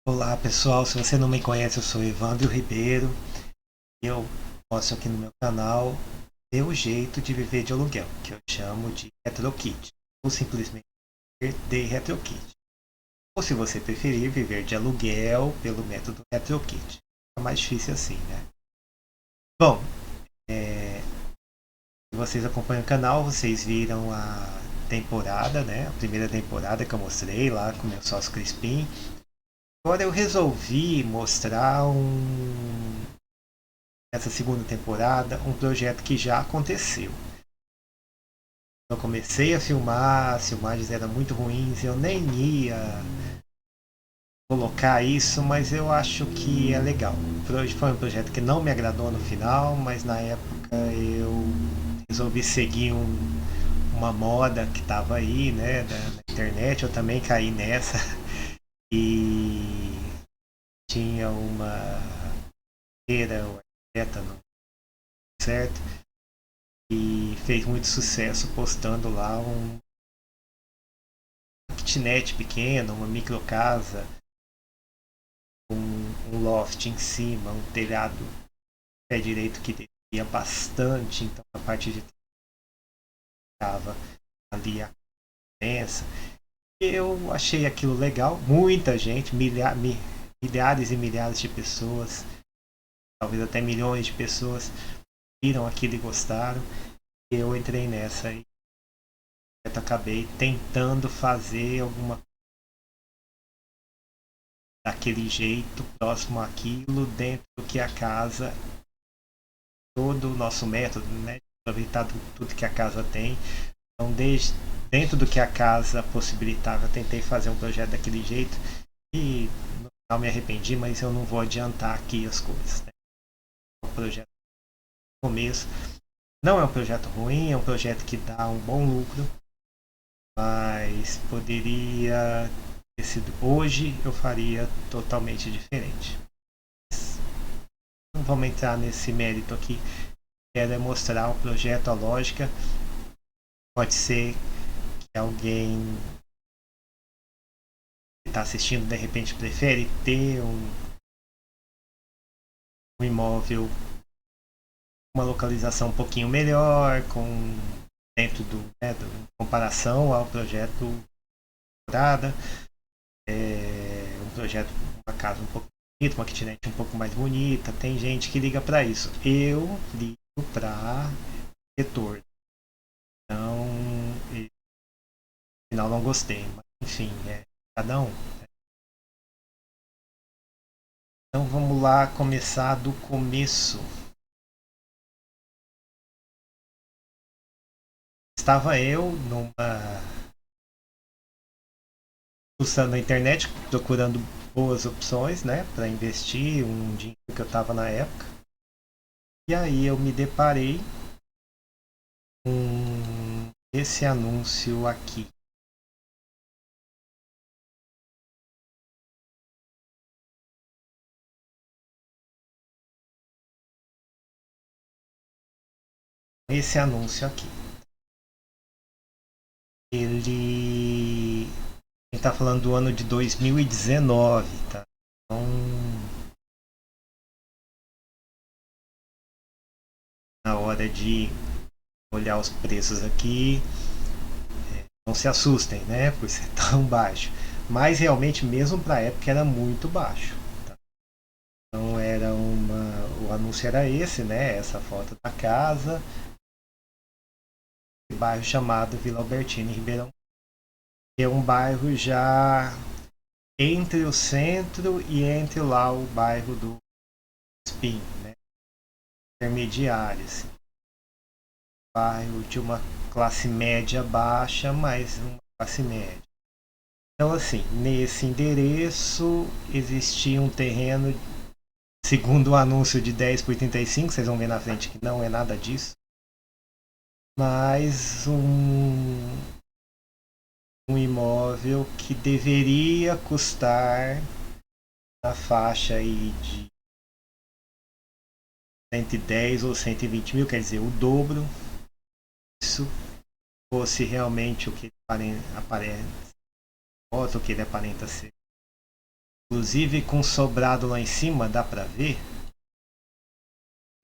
Olá pessoal, se você não me conhece, eu sou Evandro Ribeiro e eu mostro aqui no meu canal meu jeito de viver de aluguel, que eu chamo de RetroKit, ou simplesmente de RetroKit. Ou se você preferir, viver de aluguel pelo método RetroKit. É mais difícil assim, né? Bom, se vocês acompanham o canal, vocês viram a temporada, né? A primeira temporada que eu mostrei lá com meu sócio Crispim. Agora eu resolvi mostrar essa segunda temporada um projeto que já aconteceu. Eu comecei a filmar, as filmagens eram muito ruins, eu nem ia colocar isso, mas eu acho que é legal. Foi um projeto que não me agradou no final, mas na época eu resolvi seguir uma moda que estava aí, né, na internet, eu também caí nessa e tinha uma feira, o arquiteta, certo? E fez muito sucesso postando lá kitnet pequena, uma micro casa, um loft em cima, um telhado pé direito que descia bastante, então a parte de estava ali a pensa. Eu achei aquilo legal, muita gente, milhares e milhares de pessoas, talvez até milhões de pessoas viram aquilo e gostaram. Eu entrei nessa e acabei tentando fazer alguma daquele jeito, próximo àquilo, dentro do que a casa, todo o nosso método, né? Aproveitar tudo que a casa tem. Então, desde dentro do que a casa possibilitava, eu tentei fazer um projeto daquele jeito e no final me arrependi, mas eu não vou adiantar aqui as coisas. Né? O projeto no começo não é um projeto ruim, é um projeto que dá um bom lucro, mas poderia ter sido hoje eu faria totalmente diferente. Não vamos entrar nesse mérito aqui. Quero é mostrar o projeto, a lógica. Pode ser que alguém que está assistindo de repente prefere ter um imóvel uma localização um pouquinho melhor, com dentro em comparação ao projeto Morada, um projeto, uma casa um pouco bonita, uma kitnet um pouco mais bonita. Tem gente que liga para isso. Eu ligo para retorno. Então, no final não gostei, mas enfim, cada um. Então vamos lá começar do começo. Estava eu usando a internet, procurando boas opções, né, para investir um dinheiro que eu estava na época. E aí eu me deparei com esse anúncio aqui. Esse anúncio aqui. Ele está falando do ano de 2019, tá? Então, na hora de olhar os preços aqui, não se assustem, né, por ser tão baixo. Mas realmente, mesmo para a época, era muito baixo. Tá? Então, o anúncio era esse, né? Essa foto da casa, bairro chamado Vila Albertina, em Ribeirão. Que é um bairro já entre o centro e entre lá o bairro do Espinho, né? Intermediário, assim. Bairro de uma classe média baixa, mas uma classe média. Então, assim, nesse endereço existia um terreno, segundo o anúncio de 10 por 35, vocês vão ver na frente que não é nada disso, mas um imóvel que deveria custar na faixa aí de 110 ou 120 mil, quer dizer, o dobro. Isso fosse realmente o que aparece, o que ele aparenta ser. Inclusive com sobrado lá em cima, dá pra ver?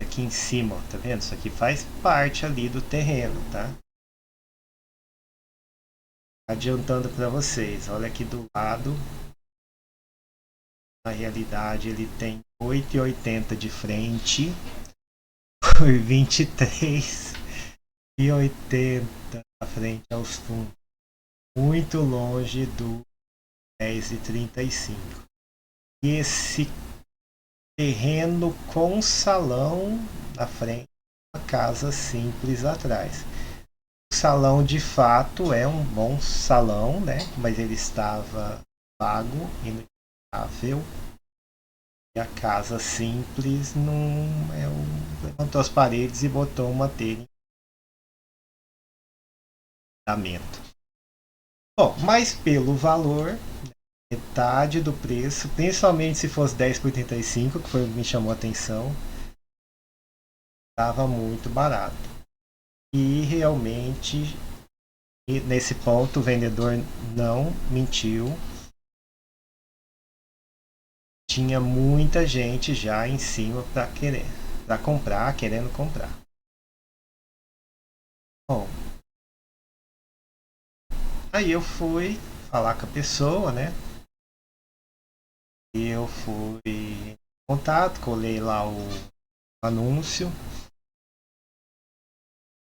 Aqui em cima, ó, tá vendo? Isso aqui faz parte ali do terreno, tá? Adiantando para vocês, olha aqui do lado. Na realidade ele tem 8,80 de frente por 23,80 na frente aos fundos. Muito longe do 10,35. E esse terreno com salão na frente, uma casa simples atrás. O salão de fato é um bom salão, né? Mas ele estava vago, inutilizável. E a casa simples não levantou as paredes e botou uma telha em fundamento. Bom, mas pelo valor, metade do preço, principalmente se fosse 10 por 35, que foi o que me chamou a atenção, estava muito barato. E realmente, nesse ponto, o vendedor não mentiu. Tinha muita gente já em cima para comprar, querendo comprar. Bom, aí eu fui falar com a pessoa, né? E eu fui em contato, colei lá o anúncio,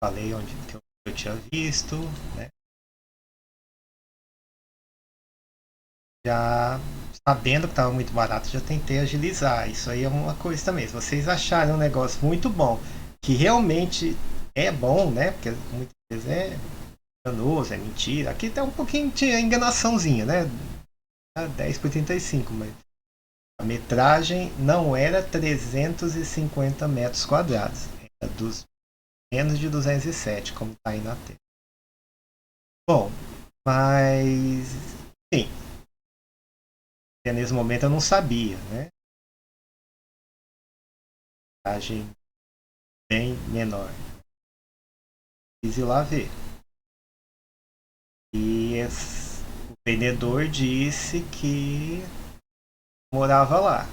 falei onde que eu tinha visto, né? Já sabendo que estava muito barato, já tentei agilizar. Isso aí é uma coisa também. Se vocês acharem um negócio muito bom, que realmente é bom, né? Porque muitas vezes é enganoso, é mentira. Aqui tem um pouquinho de enganaçãozinha, né? 10 por 35, mas a metragem não era 350 metros quadrados. Era menos de 207, como está aí na tela. Bom, mas sim, nesse momento eu não sabia, né? Metragem bem menor. Quis ir lá ver. E o vendedor disse que morava lá.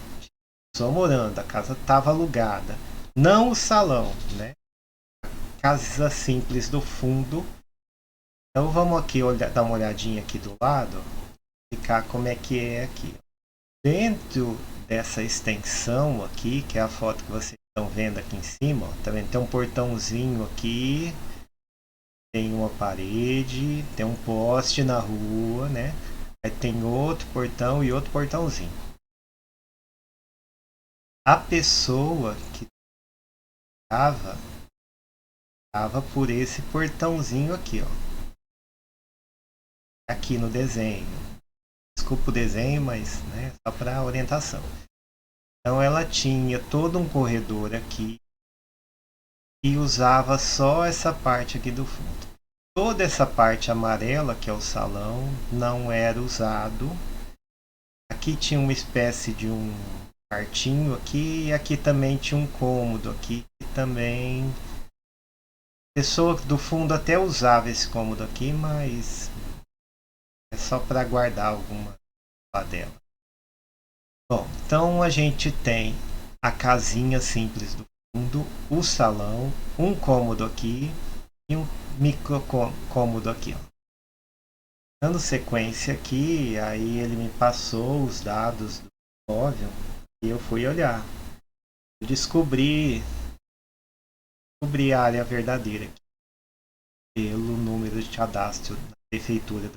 Só morando, a casa estava alugada. Não o salão, né? Casa simples do fundo. Então vamos aqui dar uma olhadinha aqui do lado, explicar como é que é aqui. Dentro dessa extensão aqui, que é a foto que vocês estão vendo aqui em cima, ó, tá vendo? Tem um portãozinho aqui, tem uma parede, tem um poste na rua, né? Aí tem outro portão e outro portãozinho. A pessoa que estava por esse portãozinho aqui, ó. Aqui no desenho. Desculpa o desenho, mas né, só para orientação. Então ela tinha todo um corredor aqui e usava só essa parte aqui do fundo. Toda essa parte amarela, que é o salão, não era usado. Aqui tinha uma espécie de um quartinho aqui e aqui também tinha um cômodo aqui que também a pessoa do fundo até usava esse cômodo aqui, mas é só para guardar alguma lá dela. Bom, então a gente tem a casinha simples do fundo, o salão, um cômodo aqui e um micro cômodo aqui. Ó. Dando sequência aqui, aí ele me passou os dados do imóvel e eu fui olhar. Eu descobri a área verdadeira aqui, pelo número de cadastro da prefeitura.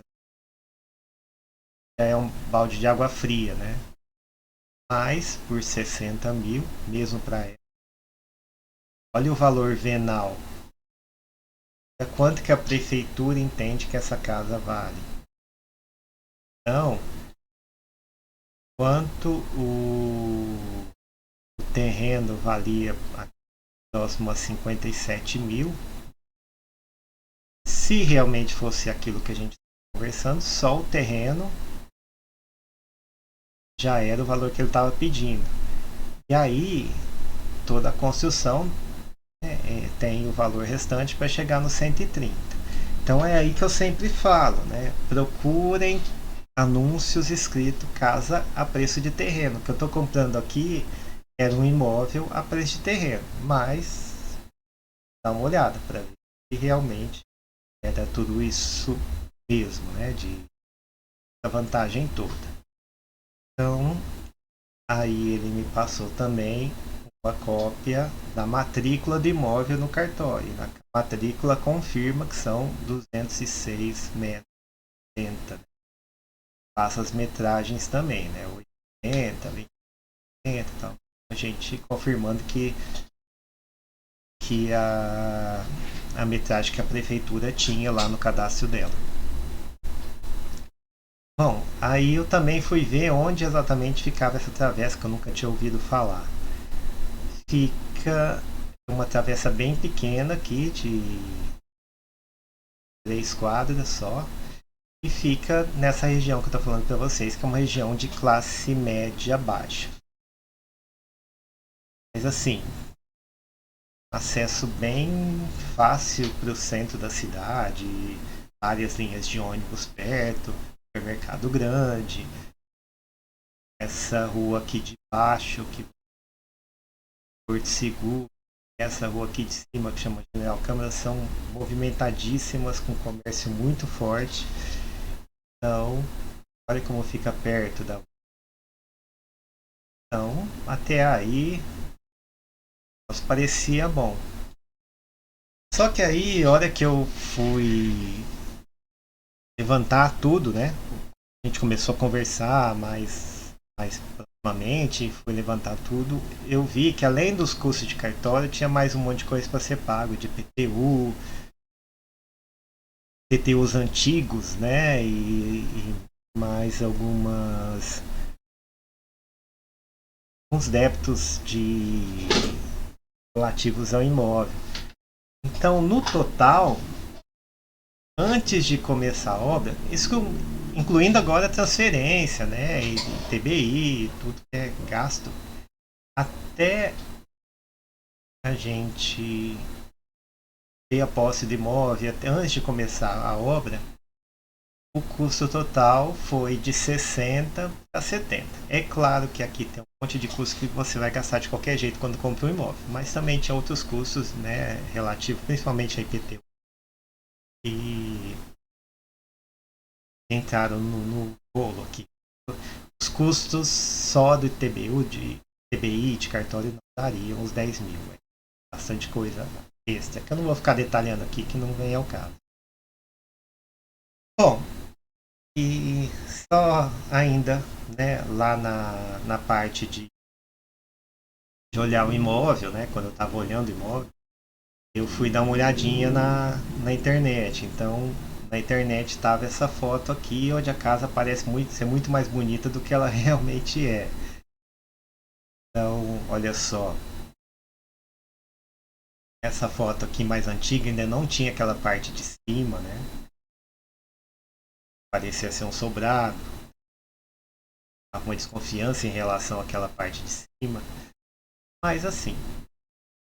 É um balde de água fria, né? Mas por 60 mil, mesmo para ela. Olha o valor venal. É quanto que a prefeitura entende que essa casa vale. Então, quanto o terreno valia próximo a 57 mil, se realmente fosse aquilo que a gente está conversando, só o terreno já era o valor que ele estava pedindo. E aí, toda a construção tem o valor restante para chegar no 130. Então é aí que eu sempre falo, né? Procurem anúncios escrito casa a preço de terreno. O que eu estou comprando aqui era um imóvel a preço de terreno, mas dá uma olhada para ver se realmente era tudo isso mesmo, né? De a vantagem toda. Então, aí ele me passou também uma cópia da matrícula do imóvel no cartório. A matrícula confirma que são 206 metros. Passa as metragens também, né? 80, 20, e tal. A gente confirmando que a metragem que a prefeitura tinha lá no cadastro dela. Bom, aí eu também fui ver onde exatamente ficava essa travessa que eu nunca tinha ouvido falar. Fica uma travessa bem pequena aqui, de 3 quadras só, e fica nessa região que eu estou falando para vocês, que é uma região de classe média baixa. Mas assim, acesso bem fácil para o centro da cidade, várias linhas de ônibus perto, supermercado grande. Essa rua aqui de baixo, que Porto Seguro, essa rua aqui de cima, que chama General Câmara, são movimentadíssimas, com comércio muito forte. Então, olha como fica perto da. Então, até aí, parecia bom. Só que aí, a hora que eu fui levantar tudo, né? A gente começou a conversar mais proximamente, fui levantar tudo. Eu vi que além dos custos de cartório, tinha mais um monte de coisa para ser pago, de PTU, PTUs antigos, né? E mais alguns débitos relativos ao imóvel. Então, no total, antes de começar a obra, isso incluindo agora a transferência, né, e TBI, tudo que é gasto, até a gente ter a posse do imóvel, até antes de começar a obra, o custo total foi de 60 a 70. É claro que aqui tem um monte de custos que você vai gastar de qualquer jeito quando compra um imóvel, mas também tinha outros custos, né, relativos, principalmente a IPTU, e entraram no bolo aqui. Os custos só do TBU, de TBI, de cartório, não dariam uns 10 mil. É bastante coisa extra, que eu não vou ficar detalhando aqui, que não vem ao caso. Bom, e só ainda, né, lá na parte de olhar o imóvel, né, quando eu estava olhando o imóvel, eu fui dar uma olhadinha na internet. Então, na internet estava essa foto aqui, onde a casa parece ser muito mais bonita do que ela realmente é. Então, olha só, essa foto aqui mais antiga ainda não tinha aquela parte de cima, né? Parecia ser um sobrado, uma desconfiança em relação àquela parte de cima. Mas assim,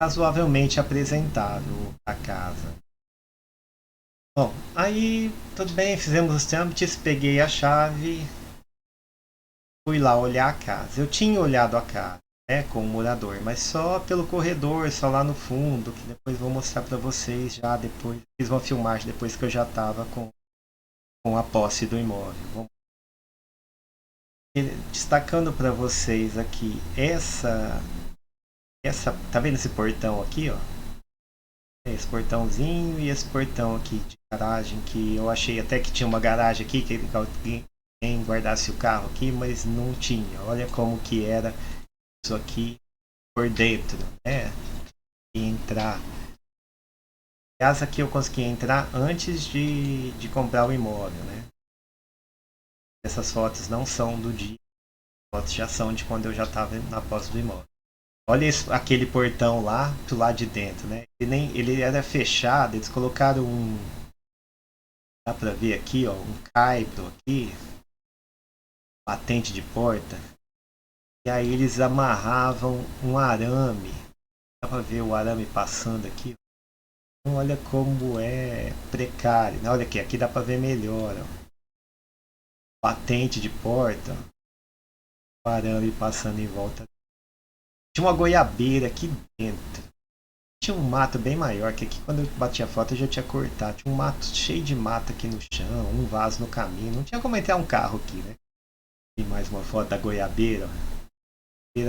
razoavelmente apresentável a casa. Bom, aí tudo bem, fizemos os trâmites, peguei a chave, fui lá olhar a casa. Eu tinha olhado a casa, né, com o morador, mas só pelo corredor, só lá no fundo, que depois vou mostrar para vocês já depois. Fiz uma filmagem depois que eu já estava com a posse do imóvel. Destacando para vocês aqui essa, tá vendo esse portão aqui, ó? Esse portãozinho e esse portão aqui de garagem, que eu achei até que tinha uma garagem aqui que alguém guardasse o carro aqui, mas não tinha. Olha como que era isso aqui por dentro, né? E entrar. Aliás, aqui eu consegui entrar antes de comprar o imóvel, né? Essas fotos não são do dia, as fotos já são de quando eu já estava na posse do imóvel. Olha aquele portão lá do lado de dentro, né? Ele era fechado, eles colocaram dá pra ver aqui, ó, um caibro aqui, batente de porta. E aí eles amarravam um arame. Dá pra ver o arame passando aqui. Então, olha como é precário, né? Olha aqui dá pra ver melhor, ó. batente de porta, parando e passando em volta. Tinha uma goiabeira aqui dentro. Tinha um mato bem maior, que aqui quando eu bati a foto eu já tinha cortado. Tinha um mato cheio de mata aqui no chão, um vaso no caminho. Não tinha como entrar um carro aqui, né? Tem mais uma foto da goiabeira.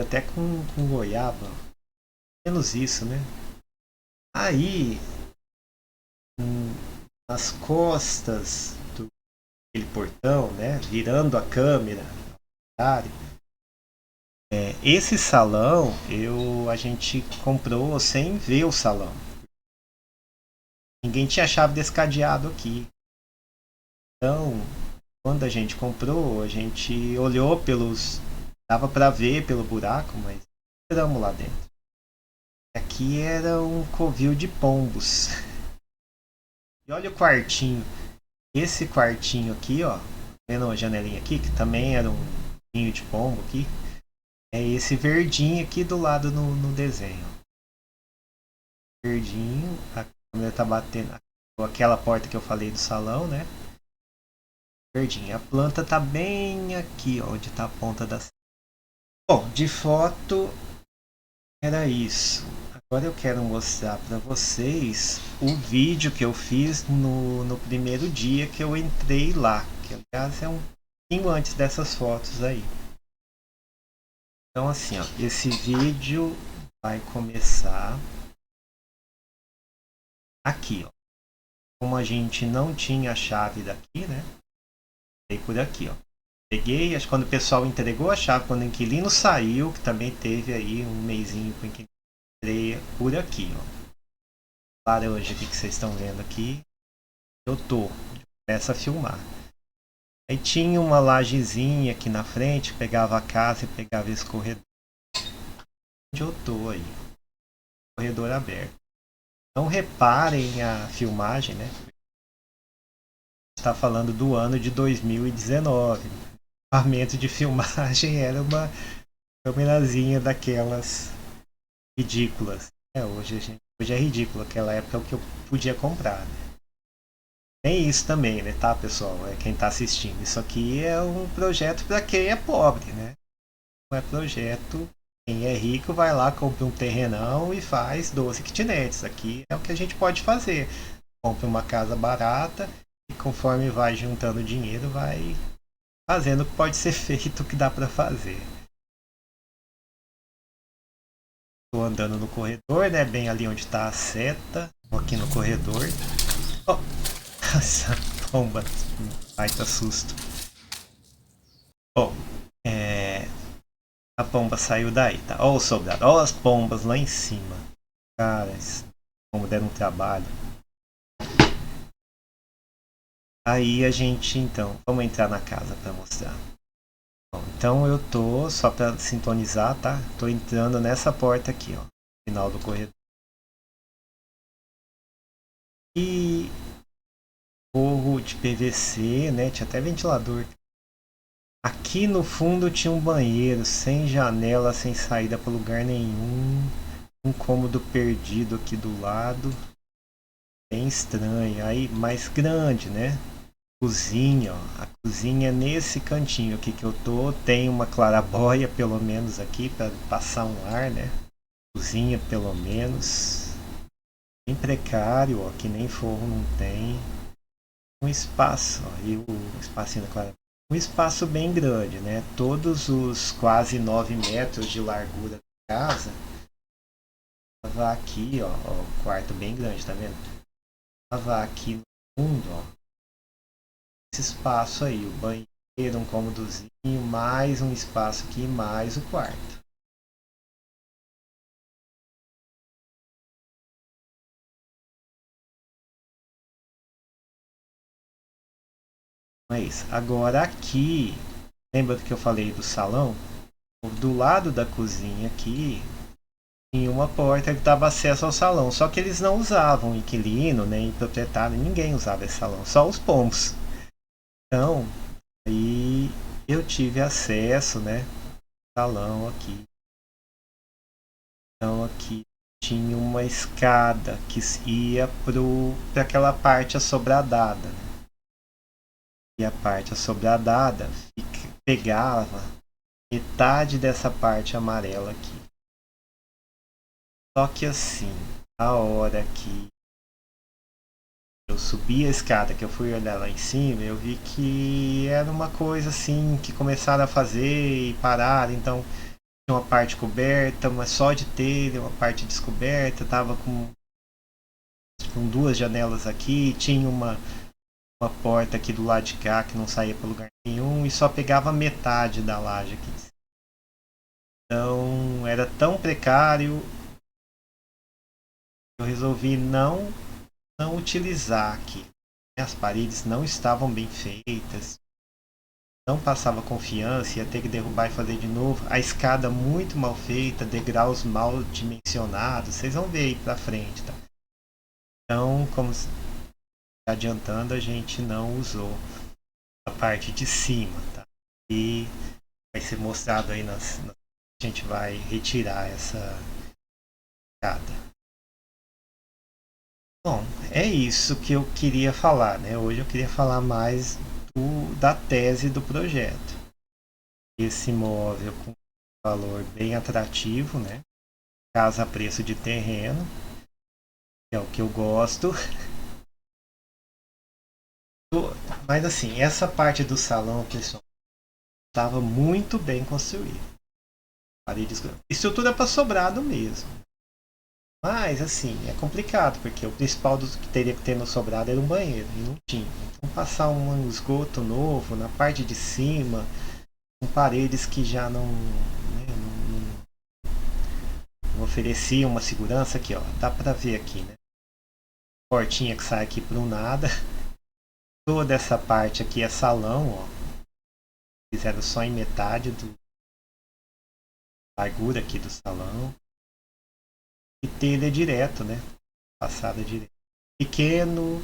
Até com goiaba. Menos isso, né? Aí, nas costas do aquele portão, né? Virando a câmera, esse salão a gente comprou sem ver o salão. Ninguém tinha chave desse cadeado aqui. Então, quando a gente comprou, a gente olhou pelos. Dava para ver pelo buraco, mas entramos lá dentro. Aqui era um covil de pombos. E olha o quartinho. Esse quartinho aqui, ó. Vendo uma janelinha aqui, que também era um ninho de pombo aqui. É esse verdinho aqui do lado no desenho. Verdinho, a câmera tá batendo. Aquela porta que eu falei do salão, né? Verdinho. A planta tá bem aqui, ó, onde tá a ponta da. Bom, de foto era isso. Agora eu quero mostrar para vocês o vídeo que eu fiz no primeiro dia que eu entrei lá. Que aliás é um pouquinho antes dessas fotos aí. Então assim, ó, esse vídeo vai começar aqui, ó. Como a gente não tinha a chave daqui, né? Peguei por aqui, ó. Peguei, acho que quando o pessoal entregou a chave, quando o inquilino saiu, que também teve aí um mesinho com o inquilino, entrei por aqui, ó. Laranja aqui que vocês estão vendo aqui. Eu tô. Começa a filmar. Aí tinha uma lajezinha aqui na frente, pegava a casa e pegava esse corredor. Onde eu tô aí. Corredor aberto. Não reparem a filmagem, né? Está falando do ano de 2019. O equipamento de filmagem era uma câmerazinha daquelas ridículas. Hoje é ridículo. Aquela época é o que eu podia comprar. Né? Tem isso também, né, tá, pessoal? É quem tá assistindo. Isso aqui é um projeto para quem é pobre, né? Não é projeto. Quem é rico vai lá, compra um terrenão e faz 12 kitnets. Aqui é o que a gente pode fazer. Compra uma casa barata e conforme vai juntando dinheiro, vai fazendo o que pode ser feito, o que dá para fazer. Estou andando no corredor, né? Bem ali onde está a seta. Estou aqui no corredor. Oh, essa pomba. Ai, tá susto. Bom, a pomba saiu daí, tá? Ó o soldado, ó as pombas lá em cima. Cara, como deram um trabalho. Aí a gente, então, vamos entrar na casa para mostrar. Bom, então eu tô, só para sintonizar, tá? Tô entrando nessa porta aqui, ó. Final do corredor. E forro de PVC, né? Tinha até ventilador. Aqui no fundo tinha um banheiro, sem janela, sem saída para lugar nenhum. Um cômodo perdido aqui do lado. Bem estranho. Aí, mais grande, né? Cozinha, ó. A cozinha é nesse cantinho aqui que eu tô. Tem uma clarabóia, pelo menos, aqui, para passar um ar, né? Cozinha, pelo menos. Bem precário, ó. Que nem forro não tem. Um espaço, ó. E o espacinho da clarabóia. Um espaço bem grande, né? Todos os quase 9 metros de largura da casa. Tava aqui, ó, o quarto bem grande, tá vendo? Tava aqui no fundo, ó. Esse espaço aí, o banheiro, um cômodozinho, mais um espaço aqui, mais o quarto. Então é isso. Agora aqui, lembra do que eu falei do salão? Do lado da cozinha aqui, tinha uma porta que dava acesso ao salão. Só que eles não usavam, inquilino, nem proprietário, ninguém usava esse salão, só os pombos. Então, aí eu tive acesso, né? Salão aqui. Então aqui tinha uma escada que ia para aquela parte assobradada. Né? E a parte assobradada pegava metade dessa parte amarela aqui. Só que assim, a hora que eu subi a escada, que eu fui olhar lá em cima, eu vi que era uma coisa assim que começaram a fazer e pararam. Então tinha uma parte coberta, mas só de telha, uma parte descoberta, tava com duas janelas aqui, tinha uma porta aqui do lado de cá que não saía para lugar nenhum e só pegava metade da laje aqui. Então era tão precário, eu resolvi não utilizar aqui. As paredes não estavam bem feitas, não passava confiança, ia ter que derrubar e fazer de novo. A escada muito mal feita, degraus mal dimensionados, vocês vão ver aí pra frente, tá? Então, como adiantando, a gente não usou a parte de cima, tá? E vai ser mostrado aí a gente vai retirar essa escada. Bom, é isso que eu queria falar, né? Hoje eu queria falar mais da tese do projeto. Esse imóvel com valor bem atrativo, né? Casa a preço de terreno, que é o que eu gosto. Mas assim, essa parte do salão, pessoal, estava muito bem construída. Paredes, estrutura para sobrado mesmo. Mas assim, é complicado, porque o principal do que teria que ter no sobrado era um banheiro, e não tinha. Então passar um esgoto novo na parte de cima, com paredes que já não ofereciam uma segurança aqui, ó. Dá para ver aqui, né? Portinha que sai aqui para um nada. Toda essa parte aqui é salão, ó. Fizeram só em metade do largura aqui do salão. E telha direto, né? Passada direto. Pequeno,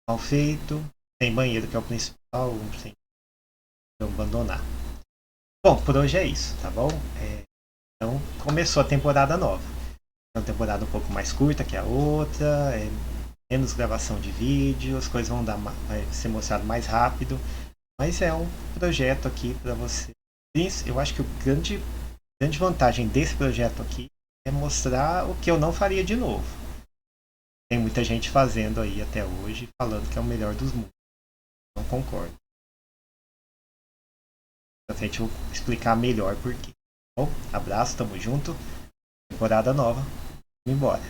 mal feito, sem banheiro que é o principal, sem abandonar. Bom, por hoje é isso, tá bom? Então começou a temporada nova. É uma temporada um pouco mais curta que a outra, menos gravação de vídeo, as coisas vai ser mostrado mais rápido, mas é um projeto aqui para você. Eu acho que a grande vantagem desse projeto aqui é mostrar o que eu não faria de novo. Tem muita gente fazendo aí até hoje, falando que é o melhor dos mundos. Não concordo. Pra frente eu vou explicar melhor por quê. Bom, abraço, tamo junto. Temporada nova. Vamos embora.